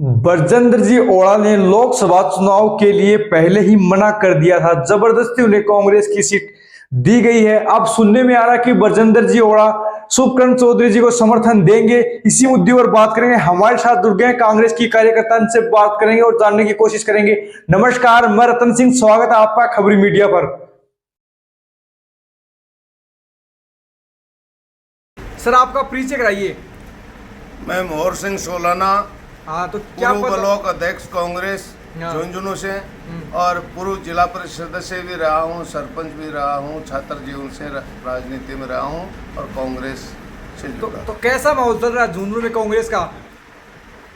बरजिंदर जी ओड़ा ने लोकसभा चुनाव के लिए पहले ही मना कर दिया था। जबरदस्ती उन्हें कांग्रेस की सीट दी गई है। अब सुनने में आ रहा है कि बरजिंदर जी ओड़ा शुभकरण चौधरी जी को समर्थन देंगे। इसी मुद्दे पर बात करेंगे। हमारे साथ जुड़ गए कांग्रेस की कार्यकर्ता, से बात करेंगे और जानने की कोशिश करेंगे। नमस्कार, मैं रतन सिंह, स्वागत है आपका खबरी मीडिया पर। सर, आपका परिचय कराइए। मैं मोहर सिंह सोलाना, हाँ, तो क्या पूर्व ब्लॉक अध्यक्ष कांग्रेस झुंझुनू से और पूर्व जिला परिषद सदस्य भी रहा हूँ, सरपंच भी रहा हूँ, छात्र जीवन से राजनीति में रहा हूँ और कांग्रेस से जुड़ा। तो कैसा माहौल चल रहा है झुंझुनू में कांग्रेस का?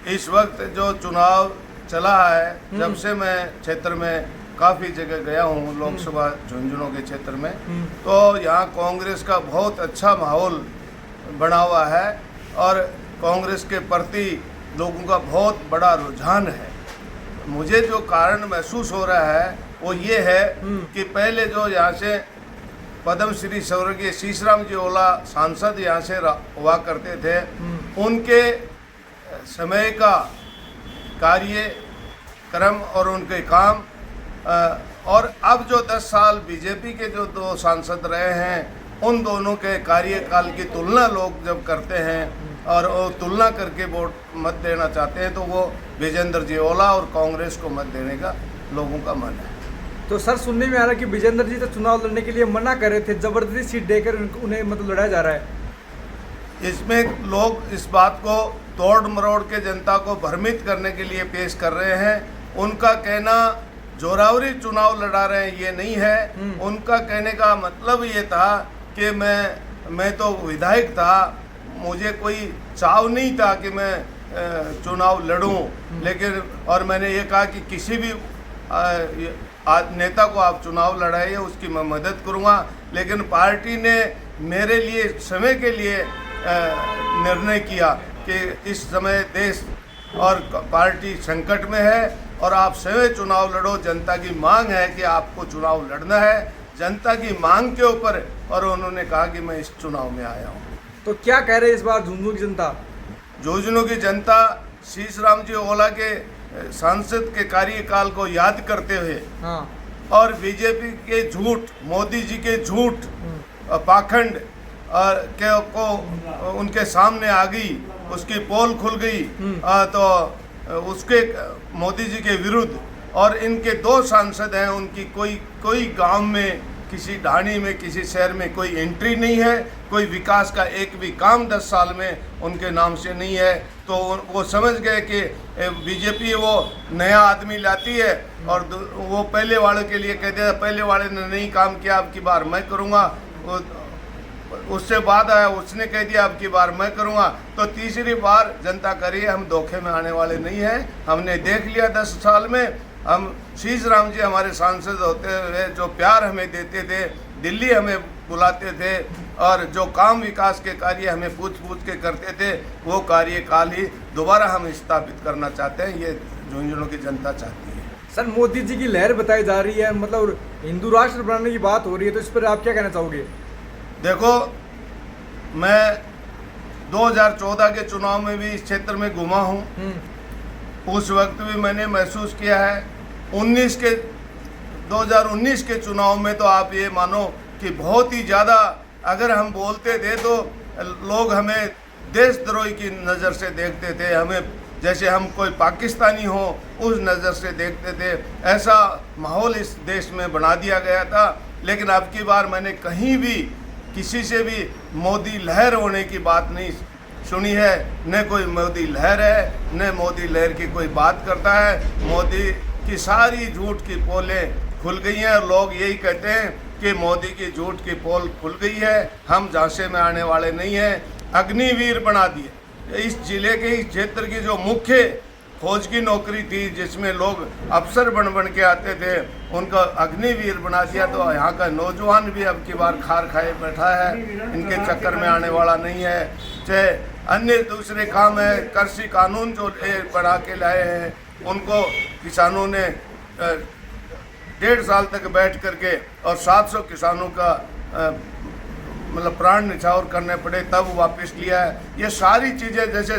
इस वक्त जो चुनाव चला है, जब से मैं क्षेत्र में काफ़ी जगह गया हूँ, लोकसभा झुंझुनू के क्षेत्र में, तो यहाँ कांग्रेस का बहुत अच्छा माहौल बना हुआ है और कांग्रेस के प्रति लोगों का बहुत बड़ा रुझान है। मुझे जो कारण महसूस हो रहा है वो ये है कि पहले जो यहाँ से पद्म श्री स्वर्गीय शीशराम जी ओला सांसद यहाँ से हुआ करते थे, उनके समय का कार्यक्रम और उनके काम, और अब जो 10 साल बीजेपी के जो 2 सांसद रहे हैं, उन दोनों के कार्यकाल की तुलना लोग जब करते हैं और वो तुलना करके वोट मत देना चाहते हैं, तो वो विजेंद्र जी ओला और कांग्रेस को मत देने का लोगों का मन है। तो सर, सुनने में आ रहा है कि विजेंद्र जी तो चुनाव लड़ने के लिए मना कर रहे थे, जबरदस्ती सीट देकर उन्हें मतलब लड़ाया जा रहा है। इसमें लोग इस बात को तोड़ मरोड़ के जनता को भ्रमित करने के लिए पेश कर रहे हैं। उनका कहना जोरावरी चुनाव लड़ा रहे हैं ये नहीं है। उनका कहने का मतलब ये था कि मैं तो विधायक था, मुझे कोई चाव नहीं था कि मैं चुनाव लड़ूं, लेकिन और मैंने ये कहा कि किसी भी नेता को आप चुनाव लड़ाइए, उसकी मैं मदद करूंगा, लेकिन पार्टी ने मेरे लिए समय के लिए निर्णय किया कि इस समय देश और पार्टी संकट में है और आप स्वयं चुनाव लड़ो। जनता की मांग है कि आपको चुनाव लड़ना है, जनता की मांग के ऊपर, और उन्होंने कहा कि मैं इस चुनाव में आया हूँ। तो क्या कह रहे हैं इस बार झुंझुनू की जनता? झुंझुनू की जनता शीशराम जी ओला के सांसद के कार्यकाल को याद करते हुए, हाँ, और बीजेपी के झूठ, मोदी जी के झूठ, पाखंड को उनके सामने आ गई, उसकी पोल खुल गई, तो उसके मोदी जी के विरुद्ध, और इनके 2 सांसद हैं, उनकी कोई गांव में, किसी ढाणी में, किसी शहर में कोई एंट्री नहीं है, कोई विकास का एक भी काम 10 साल में उनके नाम से नहीं है। तो वो समझ गए कि बीजेपी वो नया आदमी लाती है और वो पहले वाले के लिए कहते हैं पहले वाले ने नहीं काम किया, अब की बार मैं करूँगा। उससे बाद आया, उसने कह दिया अब की बार मैं करूँगा। तो तीसरी बार जनता करिए, हम धोखे में आने वाले नहीं हैं। हमने देख लिया 10 साल में, हम शीशराम जी हमारे सांसद होते हुए जो प्यार हमें देते थे, दिल्ली हमें बुलाते थे और जो काम विकास के कार्य हमें पूछ के करते थे, वो कार्यकाल ही दोबारा हम स्थापित करना चाहते हैं। ये झुंझुनू की जनता चाहती है। सर, मोदी जी की लहर बताई जा रही है, मतलब हिंदू राष्ट्र बनाने की बात हो रही है, तो इस पर आप क्या कहना चाहोगे? देखो, मैं 2014 के चुनाव में भी इस क्षेत्र में घुमा हूँ, उस वक्त भी मैंने महसूस किया है। 2019 के चुनाव में तो आप ये मानो कि बहुत ही ज़्यादा अगर हम बोलते थे तो लोग हमें देशद्रोही की नज़र से देखते थे, हमें जैसे हम कोई पाकिस्तानी हो उस नज़र से देखते थे। ऐसा माहौल इस देश में बना दिया गया था। लेकिन अब की बार मैंने कहीं भी किसी से भी मोदी लहर होने की बात नहीं सुनी है, न कोई मोदी लहर है, न मोदी लहर की कोई बात करता है। मोदी की सारी झूठ की पोलें खुल गई हैं और लोग यही कहते हैं कि मोदी की झूठ की पोल खुल गई है, हम झांसे में आने वाले नहीं हैं। अग्निवीर बना दिए। इस जिले के, इस क्षेत्र की जो मुख्य फौज की नौकरी थी, जिसमें लोग अफसर बन के आते थे, उनका अग्निवीर बना दिया। तो यहाँ का नौजवान भी अब की बार खार खाए बैठा है, इनके चक्कर में आने वाला नहीं है। चाहे अन्य दूसरे काम है, कृषि कानून जो बना के लाए हैं, उनको किसानों ने 1.5 साल तक बैठ करके और 700 किसानों का मतलब प्राण निछावर करने पड़े, तब वापस लिया है। ये सारी चीज़ें जैसे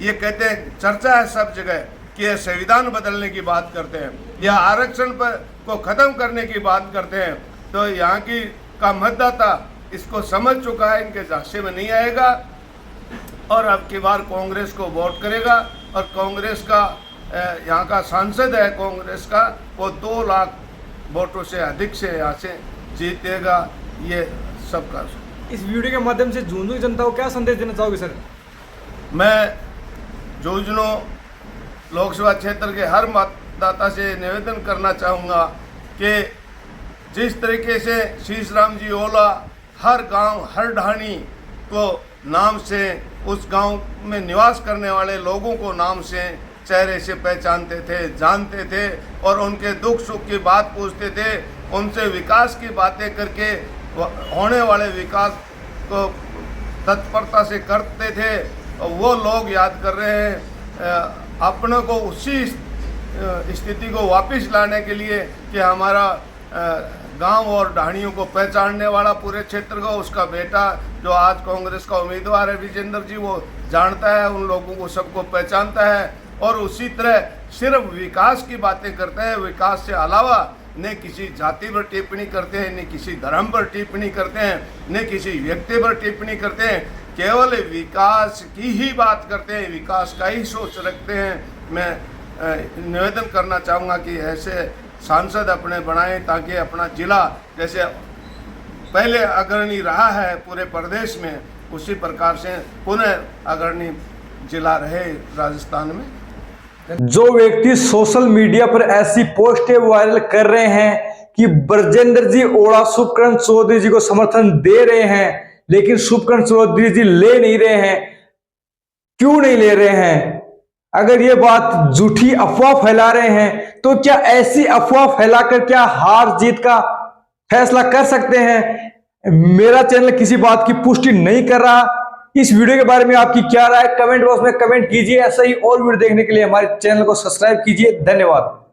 ये कहते हैं चर्चा है सब जगह कि ये संविधान बदलने की बात करते हैं या आरक्षण पर को ख़त्म करने की बात करते हैं, तो यहाँ की का मतदाता इसको समझ चुका है, इनके झांसे में नहीं आएगा और अब की बार कांग्रेस को वोट करेगा। और कांग्रेस का यहाँ का सांसद है कांग्रेस का, वो 2 लाख वोटों से अधिक से यहाँ से जीतेगा, ये सबका। इस वीडियो के माध्यम से झुंझुनू की जनता को क्या संदेश देना चाहोगे सर? मैं झुंझुनू लोकसभा क्षेत्र के हर मतदाता से निवेदन करना चाहूँगा कि जिस तरीके से शीशराम जी ओला हर गांव हर ढाणी को नाम से, उस गांव में निवास करने वाले लोगों को नाम से, चेहरे से पहचानते थे, जानते थे और उनके दुख सुख की बात पूछते थे, उनसे विकास की बातें करके होने वाले विकास को तत्परता से करते थे, वो लोग याद कर रहे हैं। अपने को उसी स्थिति को वापस लाने के लिए कि हमारा गांव और ढाणियों को पहचानने वाला पूरे क्षेत्र को, उसका बेटा जो आज कांग्रेस का उम्मीदवार है विजेंद्र जी, वो जानता है, उन लोगों को सबको पहचानता है और उसी तरह सिर्फ विकास की बातें करते हैं। विकास से अलावा न किसी जाति पर टिप्पणी करते हैं, न किसी धर्म पर टिप्पणी करते हैं, न किसी व्यक्ति पर टिप्पणी करते हैं, केवल विकास की ही बात करते हैं, विकास का ही सोच रखते हैं। मैं निवेदन करना चाहूँगा कि ऐसे सांसद अपने बनाएं ताकि अपना जिला जैसे पहले अग्रणी रहा है पूरे प्रदेश में, उसी प्रकार से पुनः अग्रणी जिला रहे राजस्थान में। जो व्यक्ति सोशल मीडिया पर ऐसी पोस्टें वायरल कर रहे हैं कि ब्रजेंद्र जी ओड़ा शुभकरण चौधरी जी को समर्थन दे रहे हैं, लेकिन शुभकरण चौधरी जी ले नहीं रहे हैं, क्यों नहीं ले रहे हैं? अगर ये बात झूठी अफवाह फैला रहे हैं तो क्या ऐसी अफवाह फैलाकर क्या हार जीत का फैसला कर सकते हैं? मेरा चैनल किसी बात की पुष्टि नहीं कर रहा। इस वीडियो के बारे में आपकी क्या राय, कमेंट बॉक्स में कमेंट कीजिए। ऐसा ही और वीडियो देखने के लिए हमारे चैनल को सब्सक्राइब कीजिए। धन्यवाद।